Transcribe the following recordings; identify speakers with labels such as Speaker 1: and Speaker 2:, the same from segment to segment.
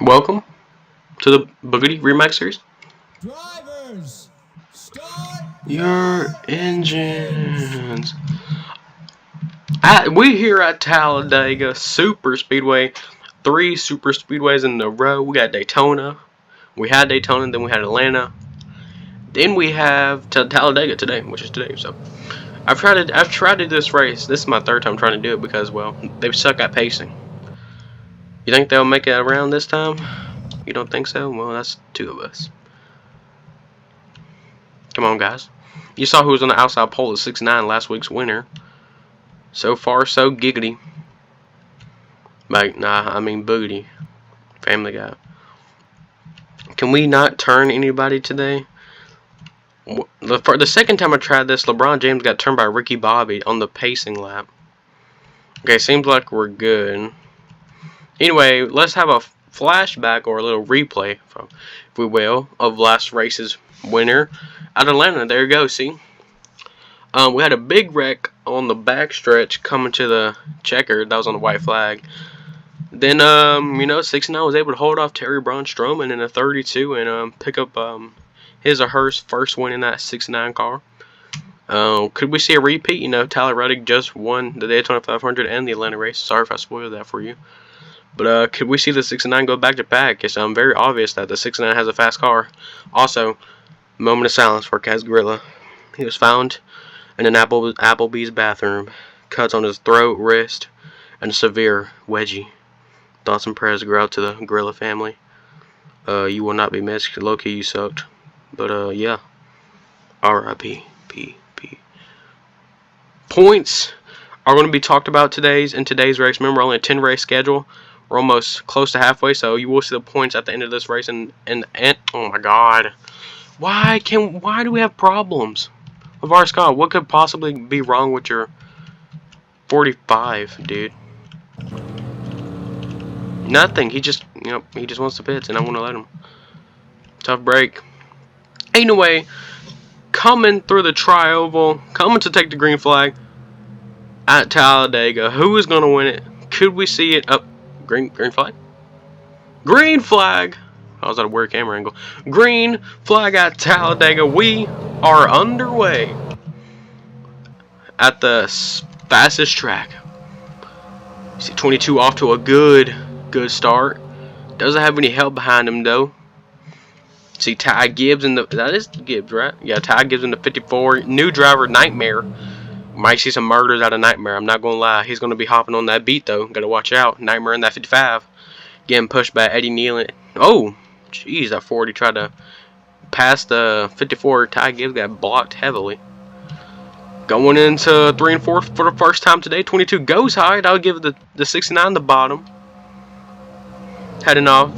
Speaker 1: Welcome to the Boogity Remix series.
Speaker 2: Drivers, start
Speaker 1: Your engines. We here at Talladega Superspeedway, 3 super speedways in a row. We got Daytona. We had Daytona, then we had Atlanta. Then we have Talladega today, which is today. So I've tried to do this race. This is my third time trying to do it because, well, they suck at pacing. You think they'll make it around this time? You don't think so? Well, that's 2 of us. Come on, guys. You saw who was on the outside pole at 6'9", last week's winner. So far, so giggity. I mean Boogity. Family Guy. Can we not turn anybody today? For the second time I tried this, LeBron James got turned by Ricky Bobby on the pacing lap. Okay, seems like we're good. Anyway, let's have a flashback or a little replay, if we will, of last race's winner at Atlanta. There you go, see? We had a big wreck on the backstretch coming to the checkered. That was on the white flag. Then, 69 was able to hold off Terry Braun Strowman in a 32 and pick up his or her first win in that 69 car. Could we see a repeat? You know, Tyler Reddick just won the Daytona 500 and the Atlanta race. Sorry if I spoiled that for you. But could we see the 69 go back to back? It's very obvious that the 69 has a fast car. Also, moment of silence for Kaz Gorilla. He was found in an Applebee's bathroom. Cuts on his throat, wrist, and a severe wedgie. Thoughts and prayers go out to the Gorilla family. You will not be missed. Low-key, you sucked. But, yeah. R.I.P. P. Points are going to be talked about in today's race. Remember, only a 10-race schedule. We're almost close to halfway, so you will see the points at the end of this race. And oh my God, why do we have problems with our Scott? What could possibly be wrong with your 45, dude? Nothing. He just wants the pits, and I'm gonna let him. Tough break. Anyway, coming through the tri-oval, coming to take the green flag at Talladega. Who is gonna win it? Could we see it up? Green flag? Green flag! I was at a weird camera angle. Green flag at Talladega. We are underway at the fastest track. You see 22 off to a good start. Doesn't have any help behind him though. See Ty Gibbs in the, that is Gibbs, right? Yeah, Ty Gibbs in the 54. New driver Nightmare. Might see some murders out of Nightmare. I'm not gonna lie. He's gonna be hopping on that beat though. Gotta watch out. Nightmare in that 55. Getting pushed by Eddie Nealon. Oh, jeez, that 40 tried to pass the 54. Ty Gibbs got blocked heavily. Going into 3 and 4 for the first time today. 22 goes high. I'll give the 69 the bottom. Heading off.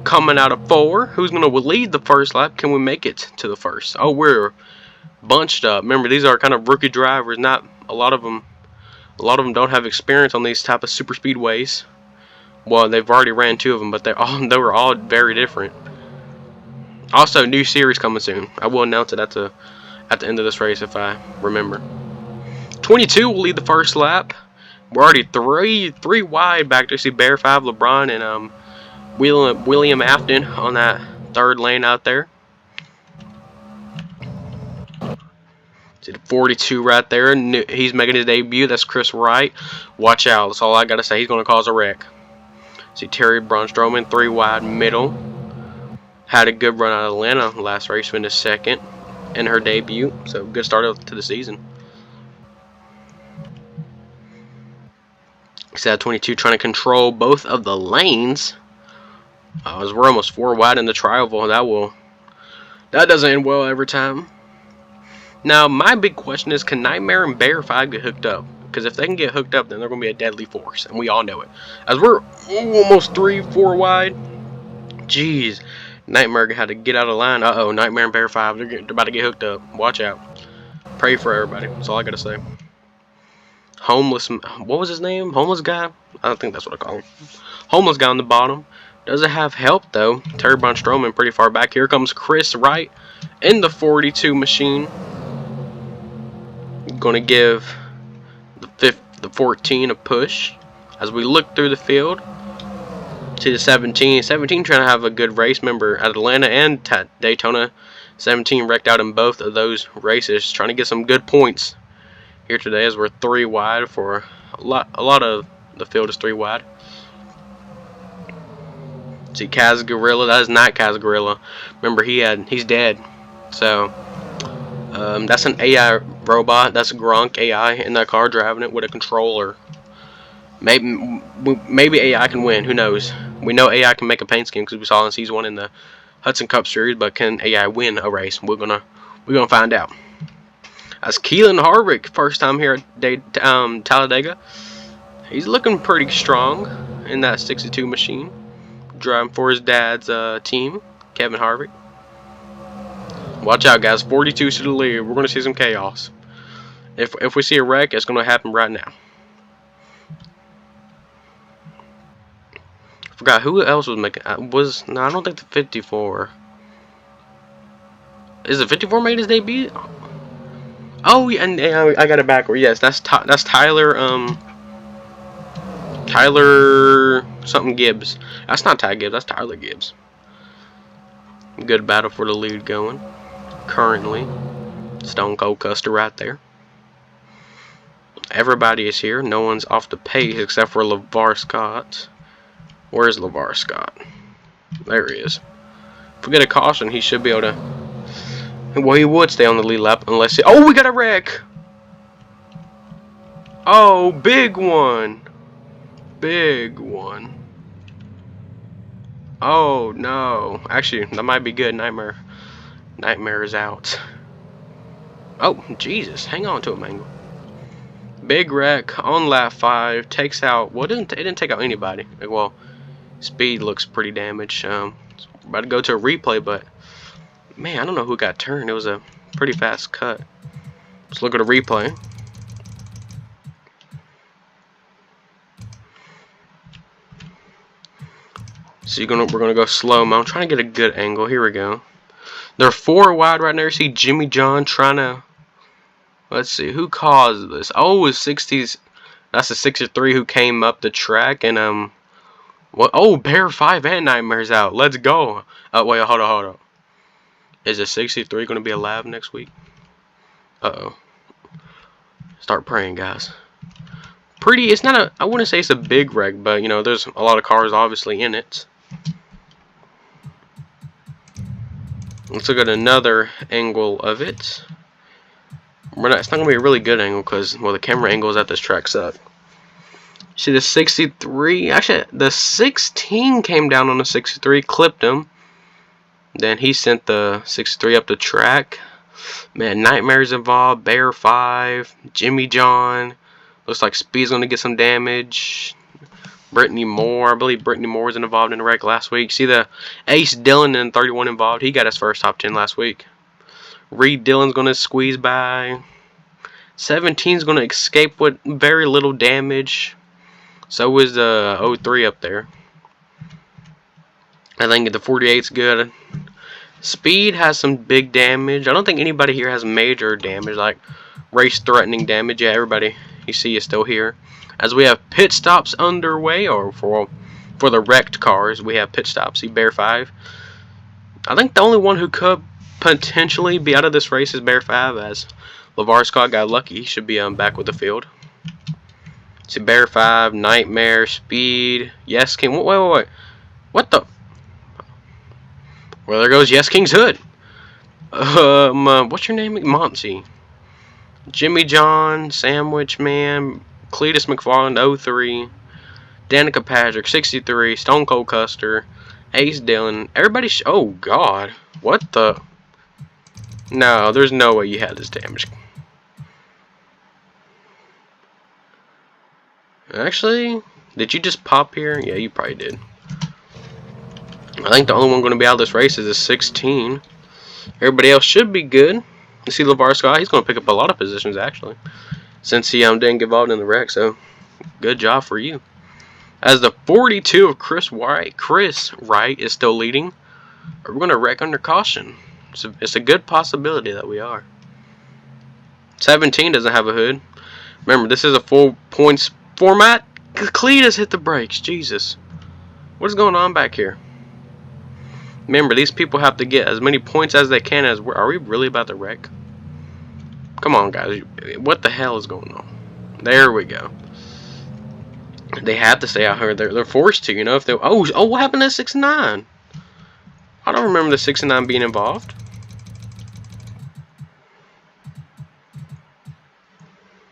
Speaker 1: Coming out of 4. Who's gonna lead the first lap? Can we make it to the first? Oh, we're bunched up. Remember, these are kind of rookie drivers. Not a lot of them. A lot of them don't have experience on these type of super speedways. Well, they've already ran 2 of them, but they were all very different. Also, new series coming soon. I will announce it at the end of this race if I remember. 22 will lead the first lap. We're already three wide back to see Bear 5, LeBron, and William Afton on that 3rd lane out there. See the 42 right there. He's making his debut. That's Chris Wright. Watch out. That's all I got to say. He's going to cause a wreck. See Terry Braun Strowman, 3 wide middle. Had a good run out of Atlanta last race, finished 2nd in her debut. So good start to the season. Sad 22 trying to control both of the lanes. As we're almost 4 wide in the tri-oval. That doesn't end well every time. Now, my big question is, can Nightmare and Bear 5 get hooked up? Because if they can get hooked up, then they're going to be a deadly force. And we all know it. As we're almost 3-4 wide. Jeez. Nightmare had to get out of line. Uh-oh, Nightmare and Bear 5, they're about to get hooked up. Watch out. Pray for everybody. That's all I got to say. Homeless, what was his name? Homeless guy? I don't think that's what I call him. Homeless guy on the bottom. Doesn't have help, though. Terry Braun Strowman pretty far back. Here comes Chris Wright in the 42 machine. Going to give the 14 a push as we look through the field. See the 17. 17 trying to have a good race. Remember, at Atlanta and Daytona, 17 wrecked out in both of those races. Trying to get some good points here today as we're 3 wide for a lot of the field is 3 wide. See Kaz Gorilla. That is not Kaz Gorilla. Remember, he's dead. So that's an AI robot. That's Gronk AI in that car driving it with a controller. Maybe AI can win. Who knows? We know AI can make a paint scheme because we saw in season 1 in the Hudson Cup Series. But can AI win a race? We're gonna find out. That's Keelan Harvick, first time here at Talladega. He's looking pretty strong in that 62 machine, driving for his dad's team, Kevin Harvick. Watch out, guys. 42 to the lead. We're gonna see some chaos. If we see a wreck, it's gonna happen right now. Forgot who else was making. No, I don't think the 54. Is the 54 made his debut? Oh, yeah, and I got it backward. Yes, that's Tyler. Tyler something Gibbs. That's not Ty Gibbs. That's Tyler Gibbs. Good battle for the lead going. Currently, Stone Cold Custer right there. Everybody is here. No one's off the pace except for LeVar Scott. Where's LeVar Scott? There he is. If we get a caution, he should be able to. Well, he would stay on the lead lap unless. Oh, we got a wreck! Oh, big one! Big one. Oh, no. Actually, that might be good. Nightmare is out. Oh, Jesus. Hang on to it, Mangle. Big wreck on lap 5. Takes out. Well, it didn't take out anybody. Well, speed looks pretty damaged. About to go to a replay, but man, I don't know who got turned. It was a pretty fast cut. Let's look at a replay. So we're gonna go slow-mo. I'm trying to get a good angle. Here we go. They're 4 wide right there. See Jimmy John trying to. Let's see who caused this. Oh, it's 60s. That's the 63 who came up the track and what? Oh, Bear 5 and Nightmare's out. Let's go. Wait, hold on. Is the 63 gonna be alive next week? Uh-oh. Start praying, guys. Pretty. It's not a. I wouldn't say it's a big wreck, but you know, there's a lot of cars obviously in it. Let's look at another angle of it. It's not gonna be a really good angle because, well, the camera angles at this track suck. See the 63. Actually, the 16 came down on the 63, clipped him. Then he sent the 63 up the track. Man, Nightmare's involved. Bear 5, Jimmy John. Looks like Speed's gonna get some damage. Brittany Moore, I believe Brittany Moore was involved in the wreck last week. See the Ace Dillon in 31 involved. He got his first top 10 last week. Reed Dillon's gonna squeeze by. 17's gonna escape with very little damage. So is the 03 up there. I think the 48's good. Speed has some big damage. I don't think anybody here has major damage, like race-threatening damage. Yeah, everybody you see is still here. As we have pit stops underway, or for the wrecked cars, we have pit stops. See Bear 5. I think the only one who could potentially be out of this race is Bear 5, as LeVar Scott got lucky. He should be back with the field. See Bear 5, Nightmare, Speed, Yes King. Wait. What the? Well, there goes Yes King's hood. What's your name? Monty. Jimmy John, Sandwich Man, Cletus McFarland, 03, Danica Patrick, 63, Stone Cold Custer, Ace Dillon. Everybody. Oh God, what the? No, there's no way you had this damage. Actually, did you just pop here? Yeah, you probably did. I think the only one going to be out of this race is a 16. Everybody else should be good. You see LeVar Scott, he's going to pick up a lot of positions, actually, since he didn't get involved in the wreck, so good job for you. As the 42 of Chris Wright is still leading, we're going to wreck under caution. It's a good possibility that we are. 17 doesn't have a hood. Remember, this is a full points format. Cletus hit the brakes, Jesus. What's going on back here? Remember, these people have to get as many points as they can. Are we really about to wreck? Come on, guys. What the hell is going on? There we go. They have to stay out here. They're forced to, you know. If they what happened to 69? I don't remember the 69 being involved.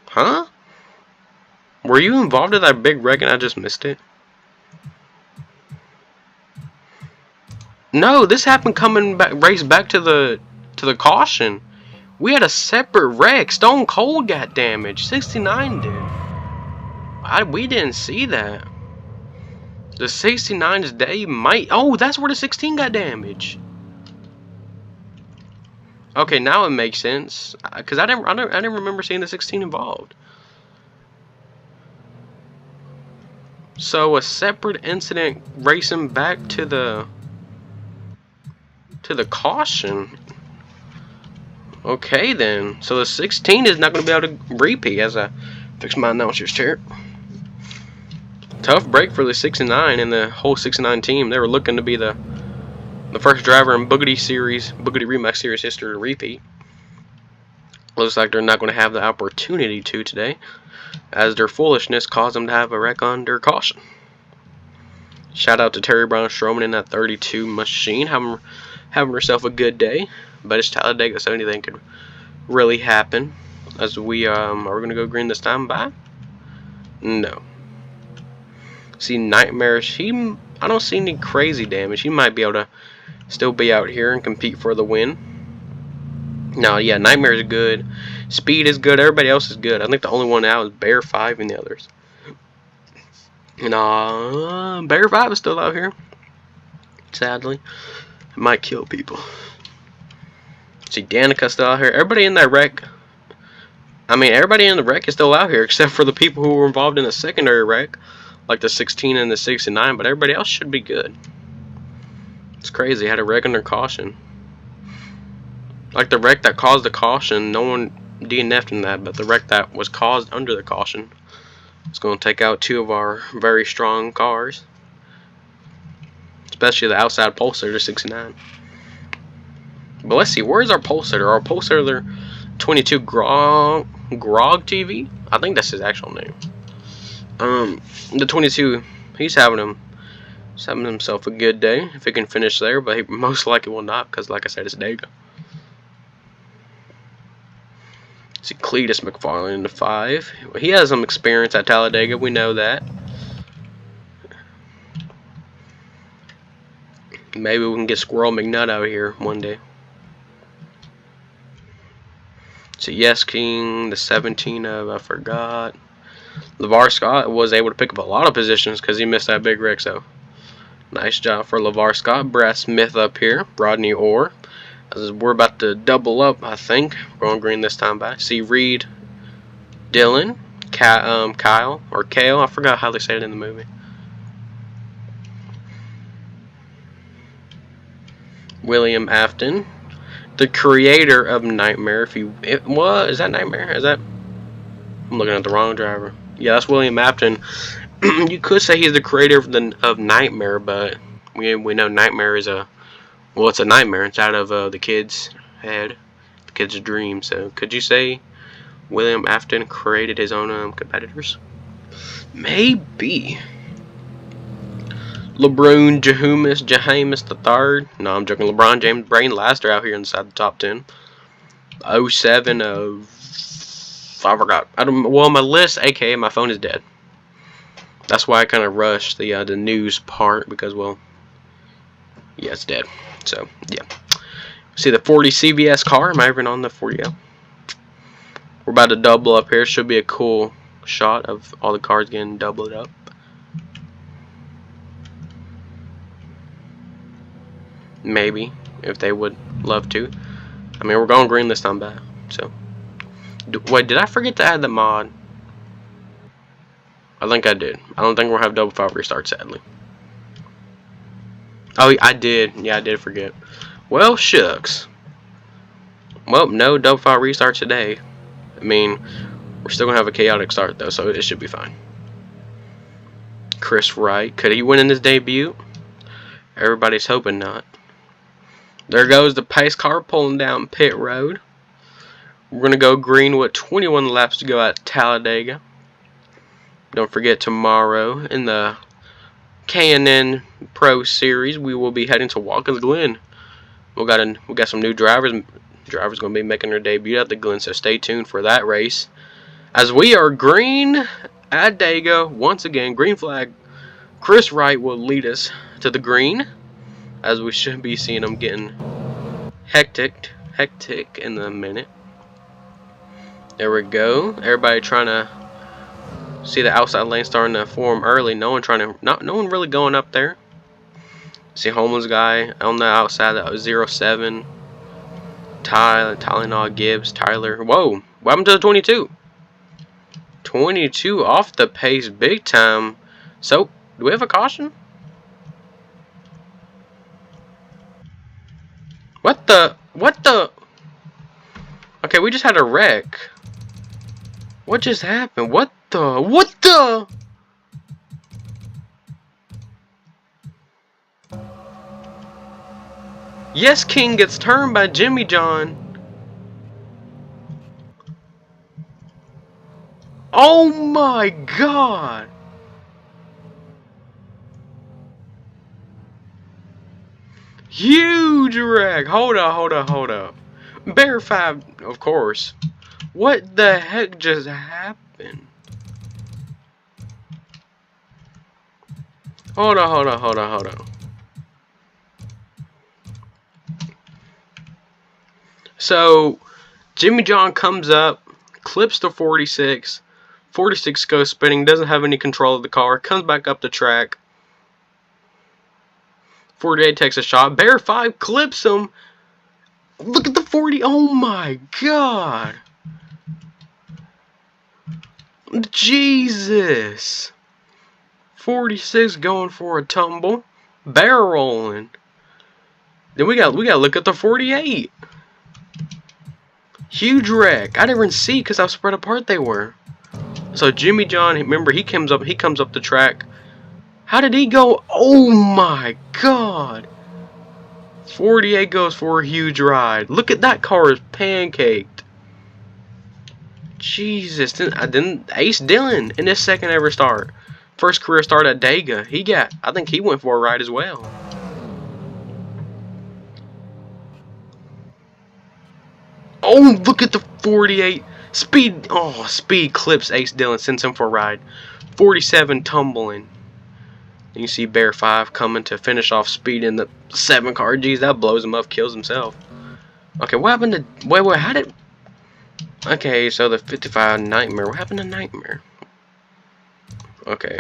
Speaker 1: Huh? Were you involved in that big wreck and I just missed it? No, this happened coming back, race back to the caution. We had a separate wreck. Stone Cold got damaged. 69 did. We didn't see that. The 69's day might. Oh, that's where the 16 got damaged. Okay, now it makes sense. Cause I didn't remember seeing the 16 involved. So a separate incident racing back to the caution. Okay then. So the 16 is not going to be able to repeat as I fix my announcer's chair. Tough break for the 69 and the whole 69 team. They were looking to be the first driver in Boogity Remax Series history to repeat. Looks like they're not going to have the opportunity to today, as their foolishness caused them to have a wreck under caution. Shout out to Terry Brown Strowman in that 32 machine, having herself a good day. But it's Talladega, so anything could really happen. As we are we gonna go green this time? Bye. No. See Nightmares. I don't see any crazy damage. He might be able to still be out here and compete for the win. No, yeah, Nightmare is good. Speed is good. Everybody else is good. I think the only one out is Bear 5 and the others. And Bear 5 is still out here. Sadly, it might kill people. See, Danica's still out here. Everybody in that wreck. I mean, everybody in the wreck is still out here except for the people who were involved in the secondary wreck, like the 16 and the 69. But everybody else should be good. It's crazy. Had a wreck under caution. Like the wreck that caused the caution, no one DNF'd in that, but the wreck that was caused under the caution is going to take out two of our very strong cars, especially the outside pulsator 69. But let's see, where's our pulsator? Our pulsator 22 Grog TV? I think that's his actual name. The 22, he's having himself a good day if he can finish there, but he most likely will not because, like I said, it's Dega. See Cletus McFarlane in the 5. He has some experience at Talladega. We know that. Maybe we can get Squirrel McNutt out here one day. See Yes King, the 17 of I forgot. LeVar Scott was able to pick up a lot of positions because he missed that big wreck. So nice job for LeVar Scott. Brad Smith up here. Rodney Orr. As we're about to double up, I think. We're going green this time by. See Reed, Dylan, Kyle, or Kale. I forgot how they say it in the movie. William Afton, the creator of Nightmare. Is that Nightmare? I'm looking at the wrong driver. Yeah, that's William Afton. You could say he's the creator of Nightmare, but we know Nightmare is it's a nightmare inside of the kid's head, the kid's dream. So, could you say William Afton created his own competitors? Maybe. LeBron James the third. No, I'm joking. LeBron James, Brain Laster out here inside the top 10. 07 of I forgot. Well, my list, aka my phone is dead. That's why I kind of rushed the news part because, well, yeah, it's dead. So, yeah. See the 40 CVS car? Am I even on the 40? Yeah. We're about to double up here. Should be a cool shot of all the cars getting doubled up. Maybe, if they would love to. I mean, we're going green this time back. So, wait, did I forget to add the mod? I think I did. I don't think we'll have double 5 restart, sadly. Oh, I did. Yeah, I did forget. Well, shucks. Well, no double 5 restart today. I mean, we're still going to have a chaotic start, though, so it should be fine. Chris Wright. Could he win in his debut? Everybody's hoping not. There goes the pace car pulling down pit road. We're going to go green with 21 laps to go at Talladega. Don't forget, tomorrow in the K&N Pro Series, we will be heading to Watkins Glen. We got some new drivers. Drivers going to be making their debut at the Glen, so stay tuned for that race. As we are green at Dega, once again, green flag. Chris Wright will lead us to the green, as we should be seeing him getting hectic in a minute. There we go. Everybody trying to see the outside lane starting to form early. No one really going up there. See homeless guy on the outside. That was 07. Tyler Gibbs. Tyler. Whoa. What happened to the 22? 22 off the pace big time. So, do we have a caution? What the? Okay, we just had a wreck. What just happened? What the? Yes, King gets turned by Jimmy John. Oh my God. Huge wreck. Hold up. Bear 5, of course. What the heck just happened? Hold on. So, Jimmy John comes up, clips the 46. 46 goes spinning, doesn't have any control of the car, comes back up the track. 48 takes a shot. Bear 5 clips him. Look at the 40. Oh my God. Jesus. 46 going for a tumble. Bear rolling. Then we got to look at the 48. Huge wreck. I didn't even see because how spread apart they were. So Jimmy John, remember, he comes up the track. How did he go? Oh my God. 48 goes for a huge ride. Look at that car is pancaked. Jesus. Then Ace Dillon in his second ever start. First career start at Dega. I think he went for a ride as well. Oh, look at the 48. Speed clips Ace Dillon, sends him for a ride. 47 tumbling. You see Bear 5 coming to finish off Speed in the 7 car. Geez, that blows him up, kills himself. Okay, what happened to... Wait, how did... Okay, so the 55 Nightmare. What happened to Nightmare? Okay.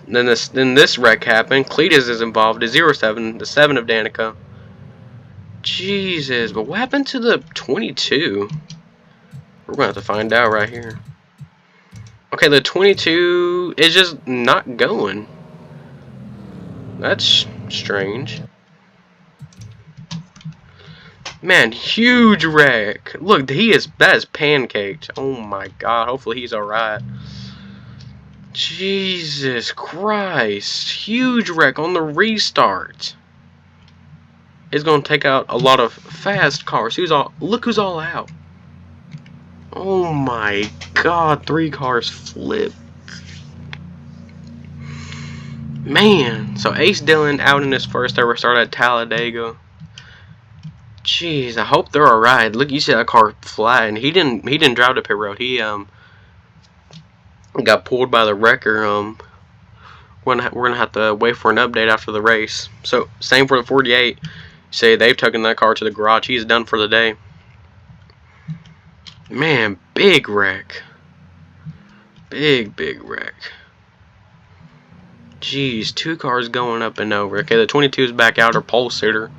Speaker 1: Then this wreck happened. Cletus is involved. The 07, the 7 of Danica. Jesus, but what happened to the 22? We're gonna have to find out right here. Okay, the 22 is just not going. That's strange. Man, huge wreck. Look, that is pancaked. Oh my God, hopefully he's alright. Jesus Christ. Huge wreck on the restart. It's gonna take out a lot of fast cars. Look who's all out. Oh my God, 3 cars flipped. Man, so Ace Dillon out in his first ever start at Talladega. Jeez, I hope they're alright. Look, you see that car fly, and he didn't drive to pit road. He got pulled by the wrecker. We're gonna have to wait for an update after the race. So same for the 48. Say they've taken that car to the garage. He's done for the day. Man, big wreck. Big wreck. Jeez, 2 cars going up and over. Okay, the 22 is back out, or pole sitter.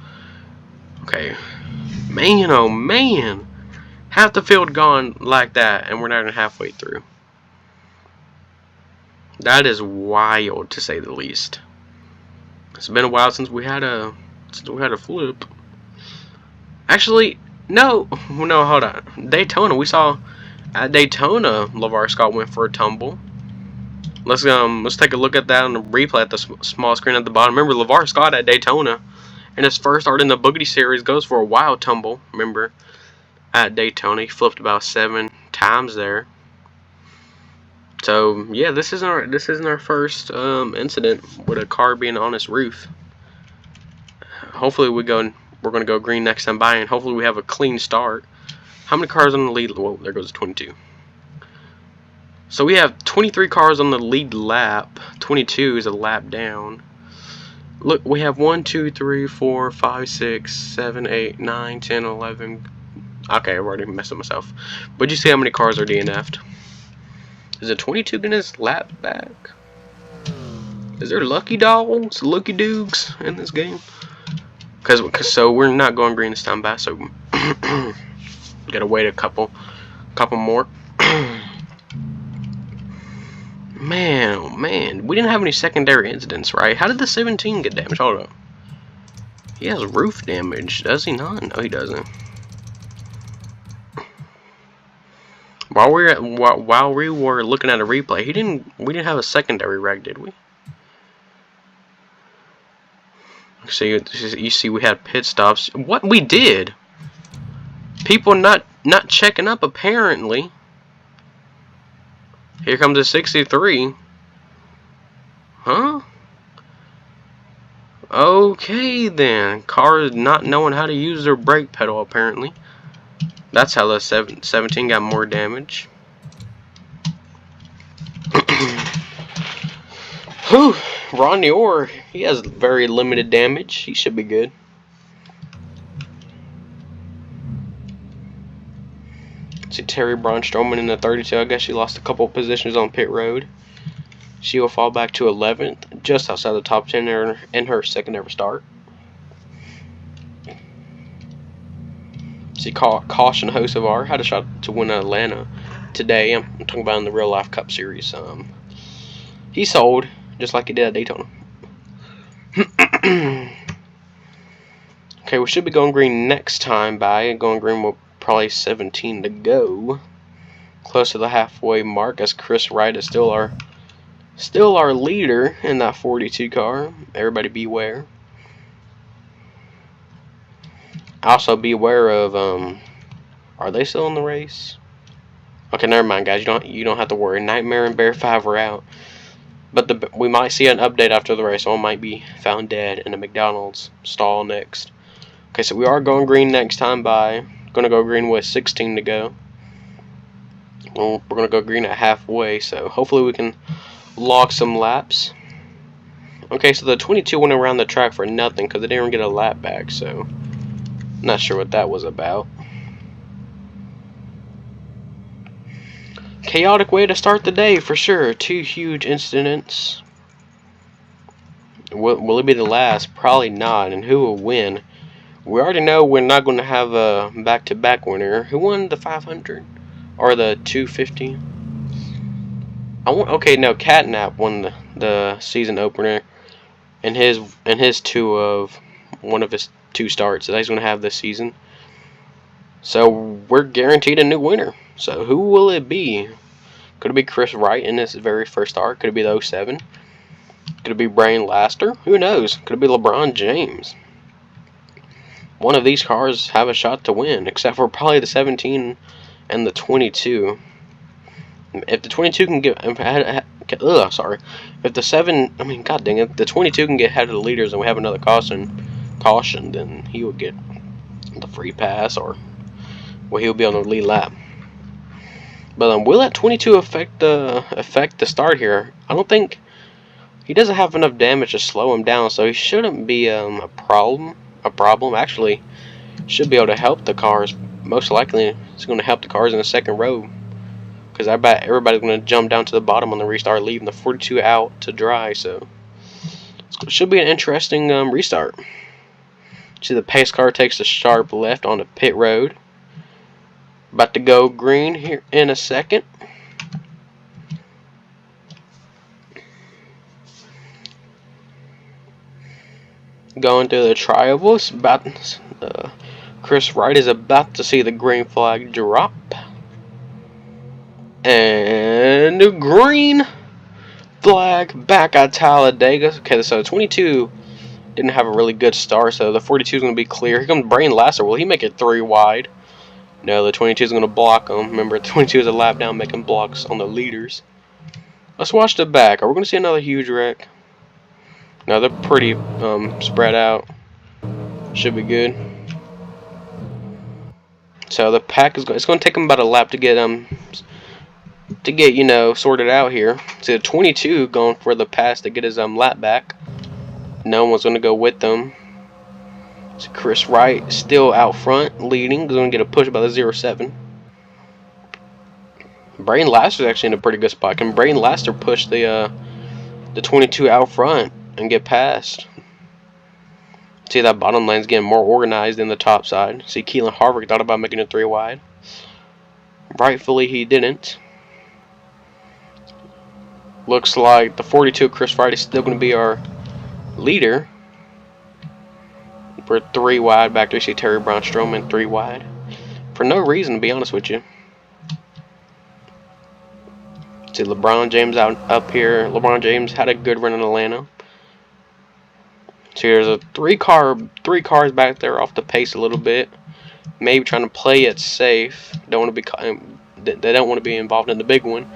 Speaker 1: Okay. Man, oh man. Half the field gone like that, and we're not even halfway through. That is wild, to say the least. It's been a while since we had a flip. Actually, no, hold on. Daytona, we saw At Daytona, LeVar Scott went for a tumble. Let's take a look at that on the replay at the small screen at the bottom. Remember, LeVar Scott at Daytona in his first start in the Boogity series goes for a wild tumble. Remember, at Daytona he flipped about 7 times there. So yeah, this isn't our first incident with a car being on its roof. Hopefully we're gonna go green next time by, and hopefully we have a clean start. How many cars on the lead? Well, there goes 22. So we have 23 cars on the lead lap. 22 is a lap down. Look, we have 1, 2, 3, 4, 5, 6, 7, 8, 9, 10, 11. Okay, I've already messed up myself. But you see how many cars are DNF'd? Is it 22 getting his lap back? Is there lucky dogs, lucky dukes in this game? So we're not going green this time back. So gotta wait a couple more. Man, oh man, we didn't have any secondary incidents, right? How did the 17 get damaged? Hold up. He has roof damage, does he not? No, he doesn't. While we were looking at a replay, we didn't have a secondary wreck, did we? So you see, we had pit stops. What we did? People not checking up apparently. Here comes a 63. Huh? Okay then. Cars not knowing how to use their brake pedal apparently. That's how the 17 got more damage. Whew. Ronnie Orr, he has very limited damage. He should be good. See Terry Braun Strowman in the 32. I guess she lost a couple positions on pit road. She will fall back to 11th, just outside the top 10 in her second ever start. See Caution Hocevar had a shot to win Atlanta today. I'm talking about in the real life Cup Series. He sold just like he did at Daytona. Okay, we should be going green next time by. Going green with probably 17 to go. Close to the halfway mark, as Chris Wright is still our leader in that 42 car. Everybody beware. Also beware of are they still in the race? Okay, never mind guys, you don't have to worry. Nightmare and Bear 5 are out. But we might see an update after the race. One might be found dead in a McDonald's stall next. Okay, so we are going green next time by. Gonna go green with 16 to go. Well, we're gonna go green at halfway, so hopefully we can log some laps. Okay, so the 22 went around the track for nothing because they didn't even get a lap back, so not sure what that was about. Chaotic way to start the day for sure. 2 huge incidents. Will it be the last? Probably not. And who will win? We already know we're not going to have a back-to-back winner. Who won the 500 or the 250? Okay, no, Catnap won the season opener in one of his 2 starts that he's going to have this season. So we're guaranteed a new winner. So who will it be? Could it be Chris Wright in his very first start? Could it be the 07? Could it be Brian Laster? Who knows? Could it be LeBron James? One of these cars have a shot to win, except for probably the 17 and the 22. If the 22 can get, if the god dang it, the 22 can get ahead of the leaders and we have another caution, then he will get the free pass, or well, he'll be on the lead lap. But will that 22 affect the start here? I don't think he doesn't have enough damage to slow him down, so he shouldn't be a problem. Actually, should be able to help the cars. Most likely, it's going to help the cars in the second row, because I bet everybody's going to jump down to the bottom on the restart, leaving the 42 out to dry. So it should be an interesting restart. See, the pace car takes a sharp left on the pit road. About to go green here in a second. Going through the tri-ovals. Chris Wright is about to see the green flag drop. And green flag back at Talladega. Okay, so 22 didn't have a really good start, so the 42 is going to be clear. Here comes Brain Lasser. Will he make it 3 wide? No, the 22 is going to block him. Remember, 22 is a lap down making blocks on the leaders. Let's watch the back. Are we going to see another huge wreck? No, they're pretty spread out. Should be good. So the pack is it's going to take them about a lap to get you know, sorted out here. So 22 going for the pass to get his lap back. No one's going to go with them. So Chris Wright still out front, leading. He's going to get a push by the 07. Brain Laster's actually in a pretty good spot. Can Brain Laster push the 22 out front and get past? See, that bottom line's getting more organized than the top side. See, Keelan Harvick thought about making it 3 wide. Rightfully, he didn't. Looks like the 42 Chris Wright is still going to be our leader. We're 3 wide back there. You see Terry Brown Strowman 3 wide. For no reason, to be honest with you. See LeBron James up here. LeBron James had a good run in Atlanta. So here's a 3 cars back there off the pace a little bit. Maybe trying to play it safe. They don't want to be involved in the big one.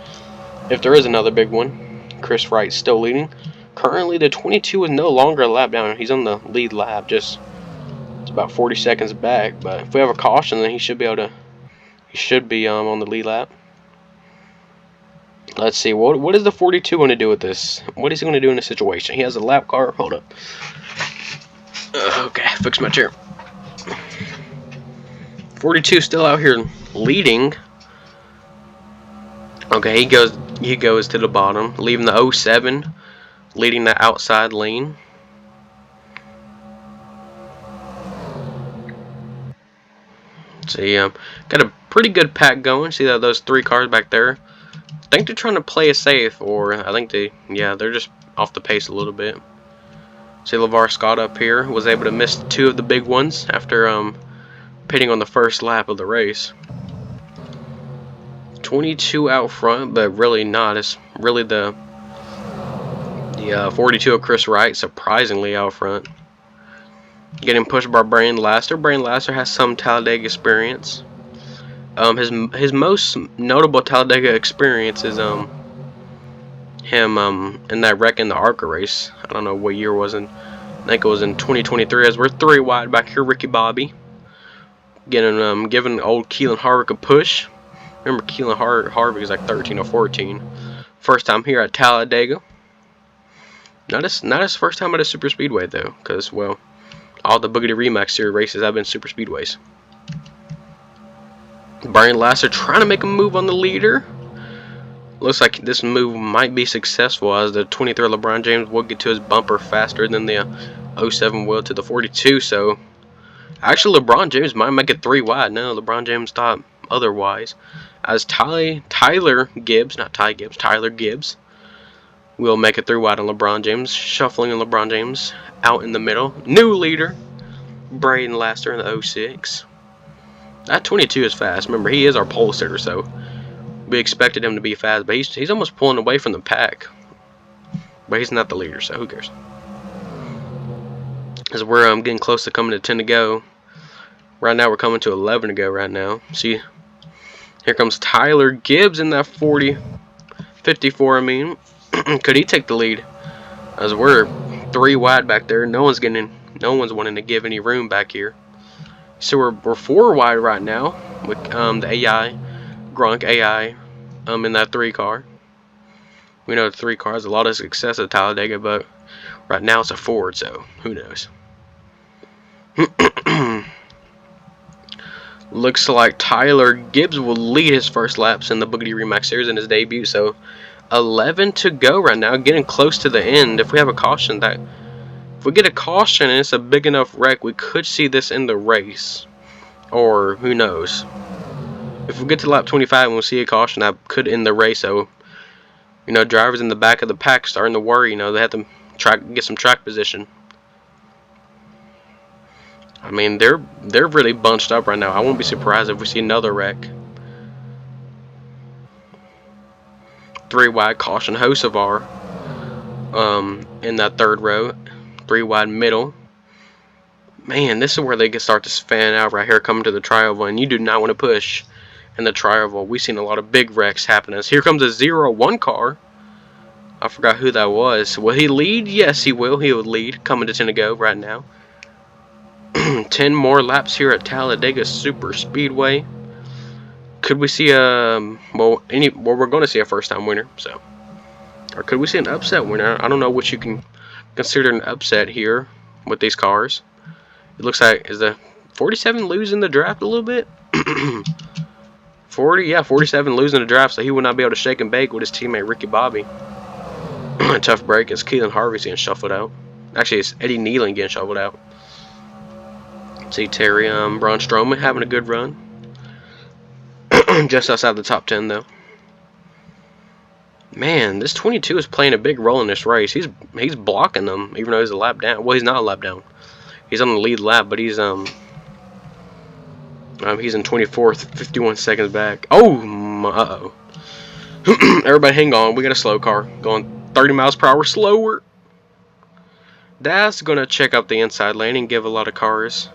Speaker 1: If there is another big one, Chris Wright still leading. Currently, the 22 is no longer a lap down. He's on the lead lap, it's about 40 seconds back. But if we have a caution, then he should be on the lead lap. Let's see, what is the 42 going to do with this? What is he going to do in this situation? He has a lap car. Hold up. Okay, fix my chair. 42 still out here leading. Okay, he goes to the bottom, leaving the 07 leading the outside lane. See, got a pretty good pack going. See that those 3 cars back there? I think they're trying to play it safe, or I think they're just off the pace a little bit. See, LeVar Scott up here was able to miss 2 of the big ones after pitting on the first lap of the race. 22 out front, but really not. It's really the 42 of Chris Wright, surprisingly out front. Getting pushed by Brain Laster. Brain Laster has some Talladega experience. His most notable Talladega experience is him in that wreck in the ARCA race. I don't know what year it was in. I think it was in 2023. As we're 3 wide back here, Ricky Bobby giving old Keelan Harvick a push. Remember, Keelan Harvick is like 13 or 14. First time here at Talladega. Not his first time at a super speedway though, because well, all the Boogity Remax Series races have been super speedways. Brain Lasser trying to make a move on the leader. Looks like this move might be successful, as the 23 LeBron James will get to his bumper faster than the 07 will to the 42. So actually, LeBron James might make it 3 wide. No, LeBron James thought otherwise. As Tyler Gibbs will make it 3 wide on LeBron James, shuffling in LeBron James out in the middle. New leader, Braden Laster in the 06. That 22 is fast. Remember, he is our pole sitter, so we expected him to be fast, but he's almost pulling away from the pack. But he's not the leader, so who cares? As we're getting close to coming to 10 to go. Right now, we're coming to 11 to go right now. See, here comes Tyler Gibbs in that 54, I mean. Could he take the lead? As we're 3 wide back there, no one's wanting to give any room back here. So we're 4 wide right now with the AI, Gronk AI, in that 3 car. We know the 3 car has a lot of success at Talladega, but right now it's a Ford, so who knows? Looks like Tyler Gibbs will lead his first laps in the Boogity Remax Series in his debut. So 11 to go right now, getting close to the end. If we have a caution, if we get a caution and it's a big enough wreck, we could see this in the race, or who knows. If we get to lap 25 and we'll see a caution, that could end the race. So, you know, drivers in the back of the pack starting to worry. You know, they have to get some track position. I mean, they're really bunched up right now. I won't be surprised if we see another wreck. 3 wide, caution Hocevar in that third row, 3 wide middle. Man, this is where they can start to fan out right here, coming to the tri-oval, and you do not want to push in the tri-oval. We've seen a lot of big wrecks happening. Here comes a 0-1 car. I forgot who that was. Will he lead? Yes, he will. He will lead. Coming to 10 to go right now. 10 more laps here at Talladega Superspeedway. Could we see we're going to see a first-time winner, so, or could we see an upset winner? I don't know what you can consider an upset here with these cars. It looks like, is the 47 losing the draft a little bit? 47 losing the draft, so he would not be able to shake and bake with his teammate Ricky Bobby. Tough break as Keelan Harvey's getting shuffled out. Actually, it's Eddie Nealon getting shuffled out. See Terry Braun Strowman having a good run. Just outside the top 10 though. Man, this 22 is playing a big role in this race. He's blocking them, even though he's a lap down. Well, he's not a lap down. He's on the lead lap, but he's in 24th, 51 seconds back. Oh, uh-oh. Everybody hang on. We got a slow car going 30 miles per hour slower. That's going to check out the inside lane and give a lot of cars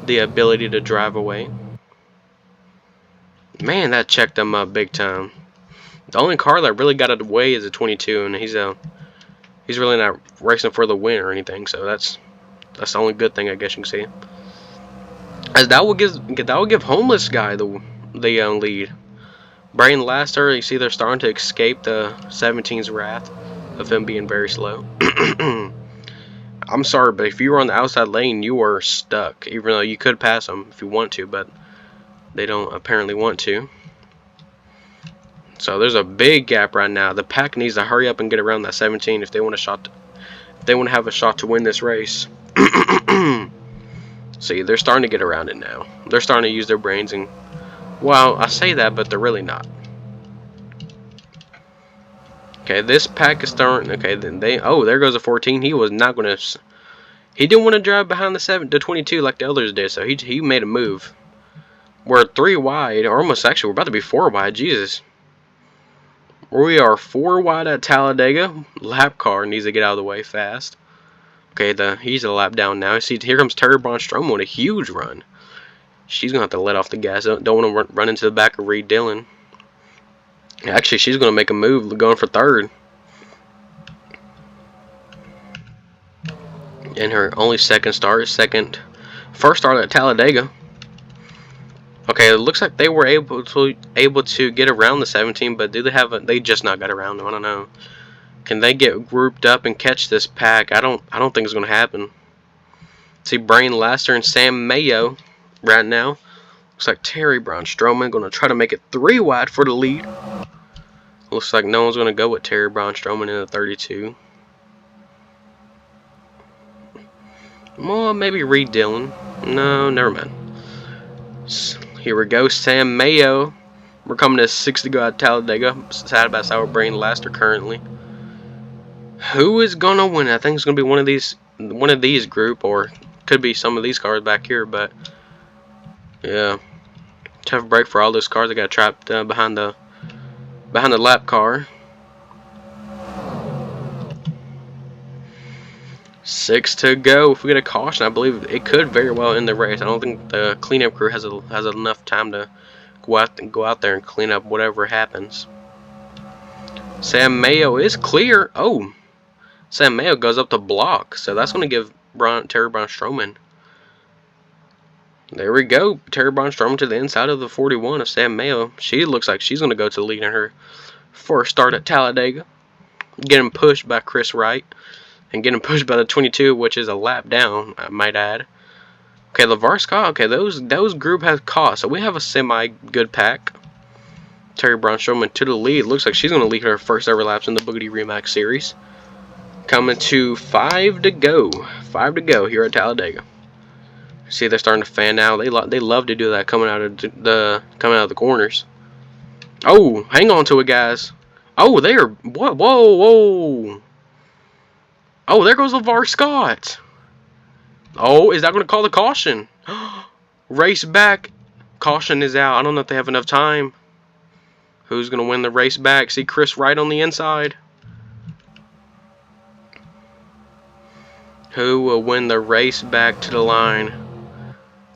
Speaker 1: the ability to drive away. Man, that checked them up big time. The only car that really got it away is a 22, and he's really not racing for the win or anything. So that's the only good thing I guess you can see. As that will give Homeless Guy the lead. Brain Laster, you see they're starting to escape the 17's wrath of him being very slow. I'm sorry, but if you were on the outside lane, you were stuck. Even though you could pass them if you want to, but they don't apparently want to. So there's a big gap right now. The pack needs to hurry up and get around that 17 if they want to have a shot to win this race. See, they're starting to get around it now. They're starting to use their brains, and well, I say that, but they're really not. Okay, this pack is starting. Okay, then there goes a 14. He was not going to. He didn't want to drive behind the 22 like the others did, so he made a move. We're 3 wide, or almost actually we're about to be 4 wide. Jesus, we are 4 wide at Talladega. Lap car needs to get out of the way fast. Okay, he's a lap down now. See, here comes Terry Braun Strowman with a huge run. She's gonna have to let off the gas. Don't want to run into the back of Reed Dillon. Actually, she's gonna make a move, going for third. In her only first start at Talladega. Okay, it looks like they were able to get around the 17, but they just not got around them? I don't know. Can they get grouped up and catch this pack? I don't think it's gonna happen. See Brain Laster and Sam Mayo right now. Looks like Terry Braun Strowman gonna try to make it 3 wide for the lead. Looks like no one's gonna go with Terry Braun Strowman in the 32. Well, maybe Reed Dillon. No, never mind. Here we go, Sam Mayo. We're coming to 6 to go at Talladega. Side by side with Brain Laster currently. Who is gonna win? I think it's gonna be one of these group, or could be some of these cars back here. But yeah, tough break for all those cars that got trapped behind the lap car. 6 to go. If we get a caution, I believe it could very well end the race. I don't think the cleanup crew has enough time to go out there and clean up whatever happens. Sam Mayo is clear. Oh, Sam Mayo goes up to block, so that's going to give Terry Braun Strowman. There we go. Terry Braun Strowman to the inside of the 41 of Sam Mayo. She looks like she's going to go to the lead in her first start at Talladega. Getting pushed by Chris Wright. And getting pushed by the 22, which is a lap down, I might add. Okay, LeVar Scott. Okay, those group has cost. So we have a semi-good pack. Terry Braun Strowman to the lead. Looks like she's going to lead her first ever laps in the Boogity Remax Series. Coming to 5 to go. 5 to go here at Talladega. See, they're starting to fan out. They love to do that coming out of the corners. Oh, hang on to it, guys. Oh, they are. What? Whoa, whoa. Oh, there goes LeVar Scott. Oh, is that going to call the caution? Race back. Caution is out. I don't know if they have enough time. Who's going to win the race back? See Chris Wright on the inside. Who will win the race back to the line?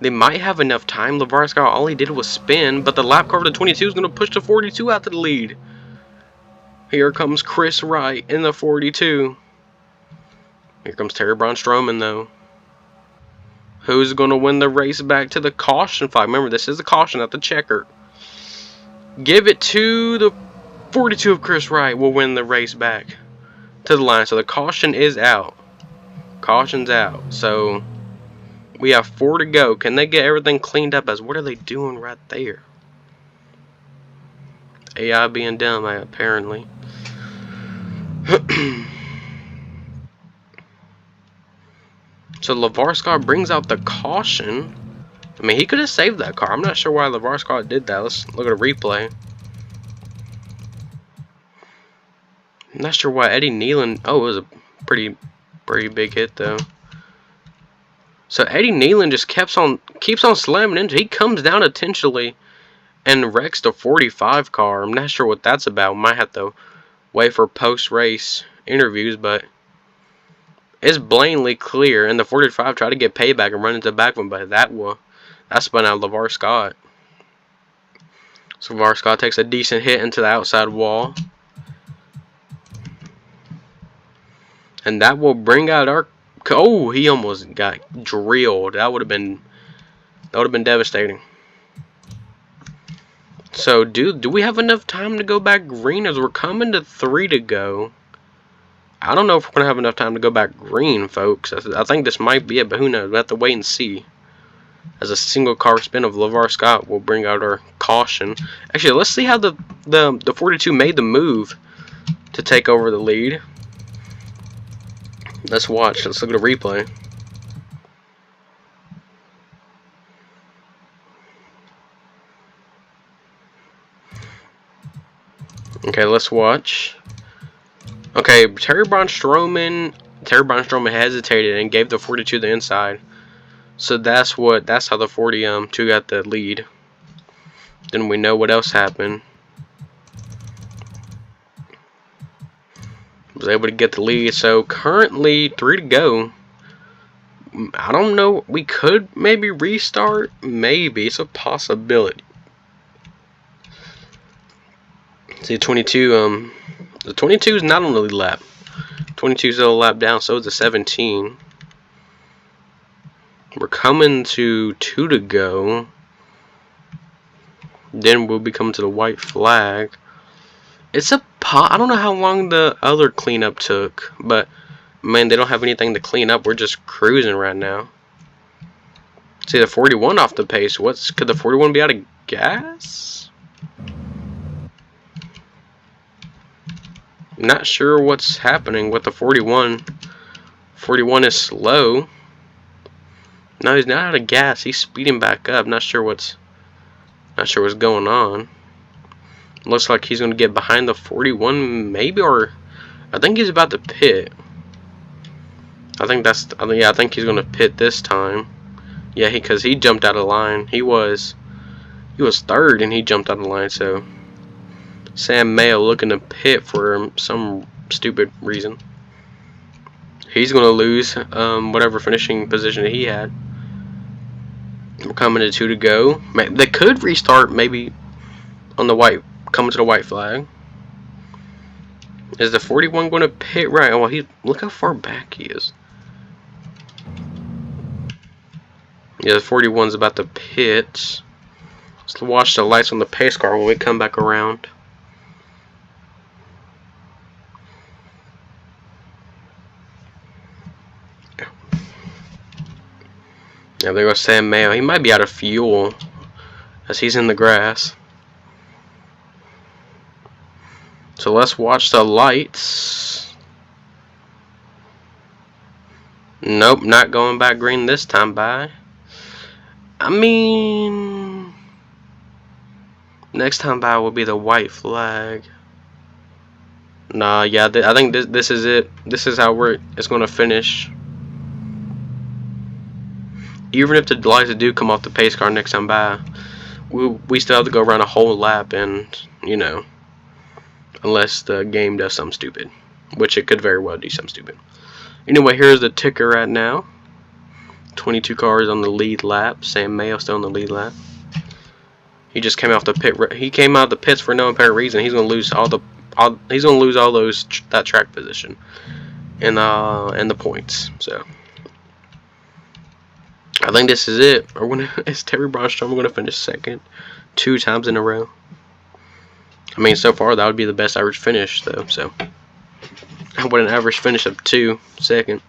Speaker 1: They might have enough time. LeVar Scott, all he did was spin, but the lap car of the 22 is going to push the 42 out to the lead. Here comes Chris Wright in the 42. Here comes Terry Braun Strowman, though. Who's going to win the race back to the caution flag? Remember, this is the caution, not the checker. Give it to the 42 of Chris Wright. Will win the race back to the line. So the caution is out. Caution's out. So we have 4 to go. Can they get everything cleaned up? As what are they doing right there? AI being dumb, apparently. So LeVar Scott brings out the caution. I mean, he could have saved that car. I'm not sure why LeVar Scott did that. Let's look at a replay. I'm not sure why Eddie Nealon. Oh, it was a pretty big hit though. So Eddie Nealon just keeps on slamming into. He comes down intentionally and wrecks the 45 car. I'm not sure what that's about. Might have to wait for post-race interviews, but it's blatantly clear. And the 45 tried to get payback and run into the back of him, but that spun out LeVar Scott. So LeVar Scott takes a decent hit into the outside wall. And that will bring out our... Oh, he almost got drilled. That would have been devastating. So, do we have enough time to go back green as we're coming to 3 to go? I don't know if we're going to have enough time to go back green, folks. I think this might be it, but who knows? We'll have to wait and see. As a single car spin of LeVar Scott will bring out our caution. Actually, let's see how the 42 made the move to take over the lead. Let's watch. Let's look at a replay. Okay, let's watch. Okay, Terry Braun Strowman hesitated and gave the 42 the inside. So that's how the 42 got the lead. Then we know what else happened. Was able to get the lead. So currently 3 to go. I don't know. We could maybe restart. Maybe it's a possibility. See, 22. The 22 is not on the lead lap. 22 is a lap down. So is the 17. We're coming to 2 to go. Then we'll be coming to the white flag. I don't know how long the other cleanup took, but man, they don't have anything to clean up. We're just cruising right now. See, the 41 off the pace. Could the 41 be out of gas? Not sure what's happening with the 41. 41 is slow. No, he's not out of gas. He's speeding back up. Not sure what's going on. Looks like he's going to get behind the 41, maybe, or I think he's about to pit. I think he's going to pit this time. Yeah, because he jumped out of line. He was 3rd and he jumped out of line. So Sam Mayo looking to pit for some stupid reason. He's going to lose whatever finishing position he had. We're coming to 2 to go. They could restart maybe on the white. Coming to the white flag. Is the 41 going to pit right? Oh, well, look how far back he is. Yeah, the 41's about to pit. Let's watch the lights on the pace car when we come back around. Yeah, there goes Sam Mayo. He might be out of fuel as he's in the grass. So let's watch the lights. Nope, not going back green this time, bye. I mean, next time by will be the white flag. Nah, yeah, I think this is it. This is how it's going to finish. Even if the lights do come off the pace car next time by, we still have to go around a whole lap, and you know, unless the game does something stupid, which it could very well do something stupid. Anyway, here's the ticker right now. 22 cars on the lead lap. Sam Mayo still on the lead lap. He just came off the pit. He came out of the pits for no apparent reason. He's gonna lose all those that track position and the points. So I think this is it. Is Terry Braunstrom gonna finish second 2 times in a row? I mean, so far that would be the best average finish though. So I would an average finish of 2 second.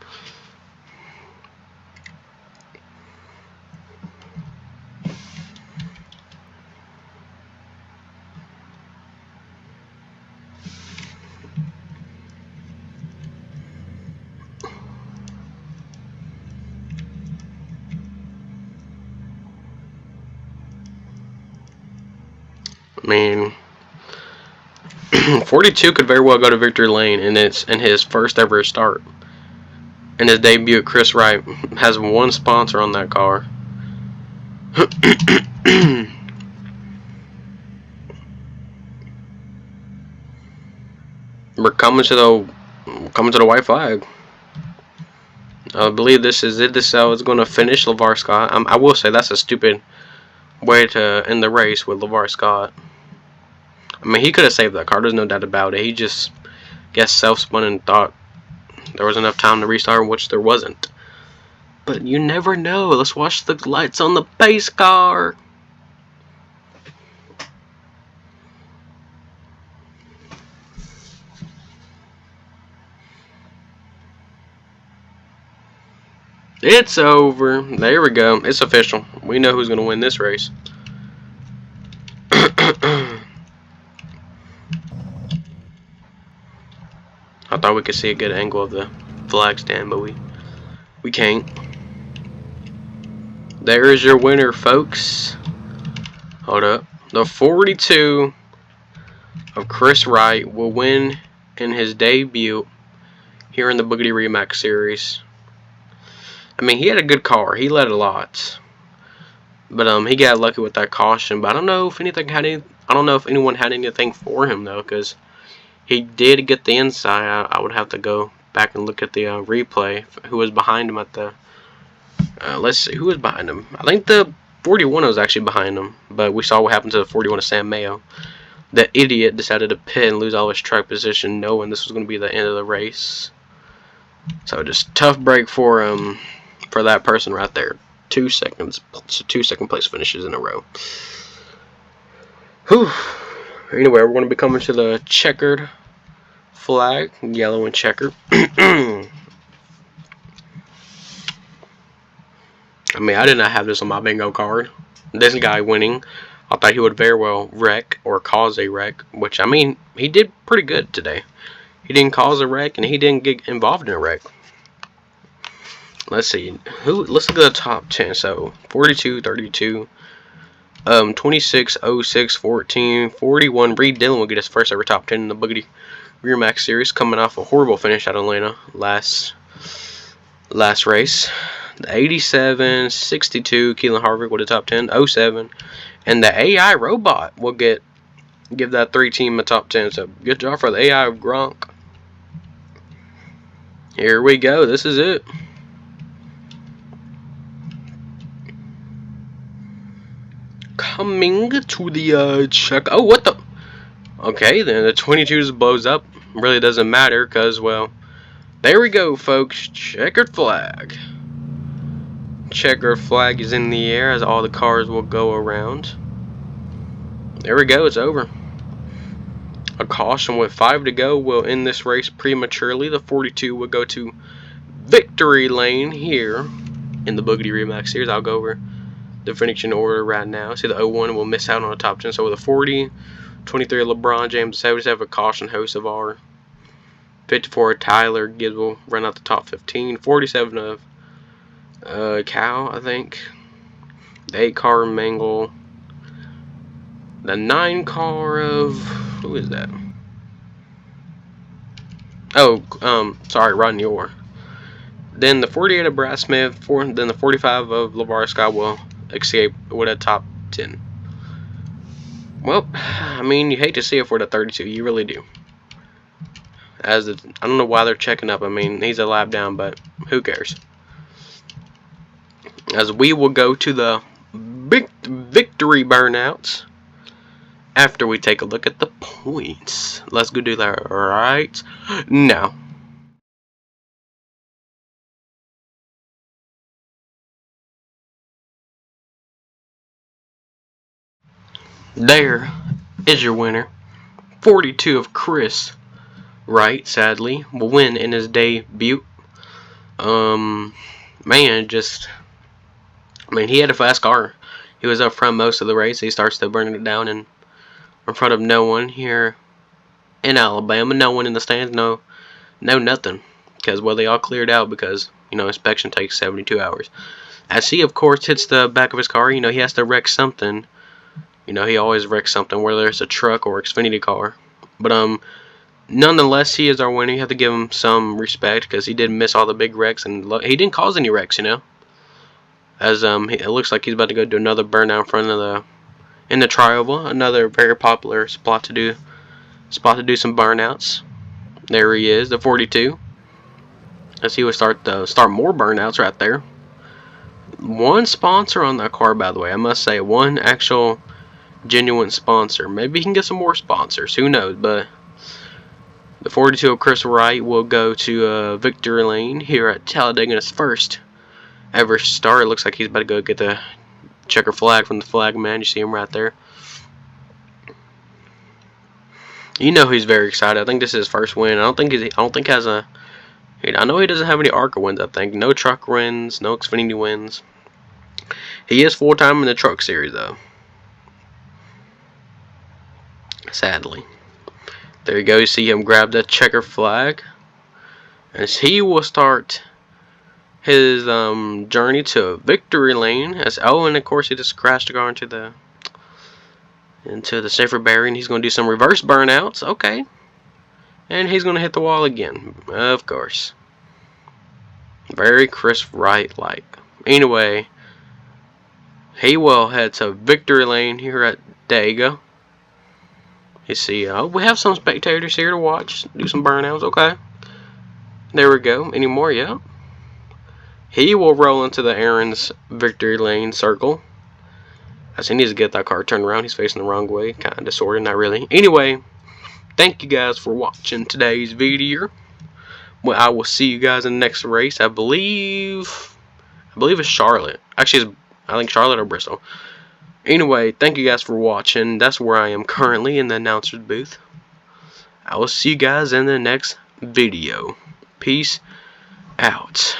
Speaker 1: I mean, 42 could very well go to victory lane, and it's in his first ever start. In his debut, Chris Wright has 1 sponsor on that car. We're coming to the white flag. I believe this is it. This is going to finish LeVar Scott. I will say that's a stupid way to end the race with LeVar Scott. I mean, he could have saved that car. There's no doubt about it. He just, guess, self-spun and thought there was enough time to restart, which there wasn't. But you never know. Let's watch the lights on the pace car. It's over. There we go. It's official. We know who's going to win this race. I thought we could see a good angle of the flag stand, but we can't. There is your winner, folks. Hold up. The 42 of Chris Wright will win in his debut here in the Boogity Remax Series. I mean, he had a good car. He led a lot, but he got lucky with that caution. But I don't know if anyone had anything for him though, because he did get the inside. I would have to go back and look at the replay. Who was behind him at the? Let's see who was behind him. I think the 41 was actually behind him, but we saw what happened to the 41 of Sam Mayo. The idiot decided to pit and lose all his track position, knowing this was going to be the end of the race. So just tough break for that person right there. 2 seconds, 2 second place finishes in a row. Whew. Anyway, we're going to be coming to the checkered flag, yellow and checkered. I mean, I did not have this on my bingo card. This guy winning, I thought he would very well wreck or cause a wreck, which, I mean, he did pretty good today. He didn't cause a wreck, and he didn't get involved in a wreck. Let's see. Let's look at the top 10. So, 42, 32, 26, 06, 14, 41. Reed Dillon will get his first ever top 10 in the Boogity Remax Series, coming off a horrible finish at Atlanta last race. The 87, 62, Keelan Harvick with a top 10, 07, and the AI robot will give that 3-team a top 10. So, good job for the AI of Gronk. Here we go. This is it. Coming to the check. Oh, what the? Okay, then the 22s blows up. Really doesn't matter because, well, there we go, folks. Checkered flag. Checkered flag is in the air as all the cars will go around. There we go. It's over. A caution with 5 to go will end this race prematurely. The 42 will go to victory lane here in the Boogity Remax Series. I'll go over the finishing order right now. See, the 01 will miss out on the top 10. So with the 40, 23 LeBron James, 77 a caution Hocevar, 54 Tyler Gibbs will run out the top 15, 47 of Cal, I think, the 8 car Mangle, the 9 car of, who is that? Oh, sorry, Rodney Orr. Then the 48 of Brad Smith, then the 45 of LeVar Scott will escape with a top 10. Well, I mean, you hate to see it for the 32. You really do. I don't know why they're checking up. I mean, he's a lap down, but who cares? As we will go to the victory burnouts after we take a look at the points. Let's go do that right now. There is your winner. 42 of Chris Wright, sadly, will win in his debut. Man, he had a fast car. He was up front most of the race. He starts to burn it down in front of no one here in Alabama. No one in the stands. No nothing. Because, well, they all cleared out because, inspection takes 72 hours. As he, of course, hits the back of his car, he has to wreck something. He always wrecks something, whether it's a truck or Xfinity car. But, nonetheless, he is our winner. You have to give him some respect because he did miss all the big wrecks, and he didn't cause any wrecks, As it looks like he's about to go do another burnout in front of in the trioval, another very popular spot to do some burnouts. There he is, the 42. As he would start more burnouts right there. One sponsor on that car, by the way, I must say, one actual genuine sponsor. Maybe he can get some more sponsors. Who knows? But the 42 of Chris Wright will go to victory lane here at Talladega in his first ever start. It looks like he's about to go get the checker flag from the flag man. You see him right there. He's very excited. I think this is his first win. I know he doesn't have any ARCA wins. I think no truck wins, no Xfinity wins. He is full-time in the truck series though. Sadly. There you go. You see him grab that checker flag, as he will start his journey to victory lane. And of course he just crashed the car into the safer barrier, and he's going to do some reverse burnouts. Okay. And he's going to hit the wall again. Of course. Very Chris Wright-like. Anyway, he will head to victory lane here at Dega. You see, we have some spectators here to watch. Do some burnouts. Okay. There we go. Any more? Yeah. He will roll into the Aaron's victory lane circle. As he needs to get that car turned around. He's facing the wrong way. Kind of, sort of, not really. Anyway, thank you guys for watching today's video. Well, I will see you guys in the next race. I believe it's Charlotte. Actually, I think Charlotte or Bristol. Anyway, thank you guys for watching. That's where I am currently, in the announcer's booth. I will see you guys in the next video. Peace out.